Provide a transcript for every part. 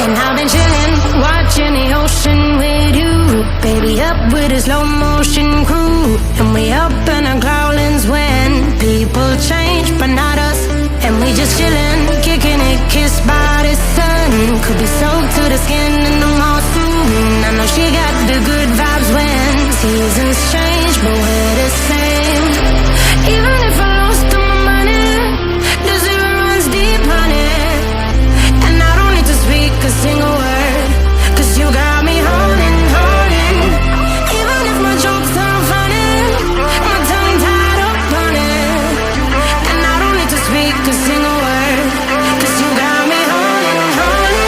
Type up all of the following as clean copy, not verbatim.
And I've been chillin', watching the ocean with you. Baby, up with a slow motion crew. And we up in our growlings when people change, but not us. And we just chillin', kicking it, kissed by the sun. Could be soaked to the skin in the mall soon. I know she got the good vibes when seasons change, but we're the same. Even if I lost all my money, the zero runs deep, honey. And I don't need to speak a single word, 'cause you got me holding, holding. Even if my jokes sound funny, my tongue tied up on it. And I don't need to speak a single word, 'cause you got me holding, holding.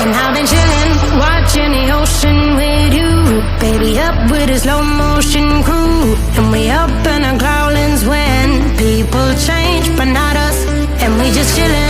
And I've been chillin', watching the ocean with you. Baby, up with a slow motion crew. And we up in our growlings when people change, but not us. And we just chillin'.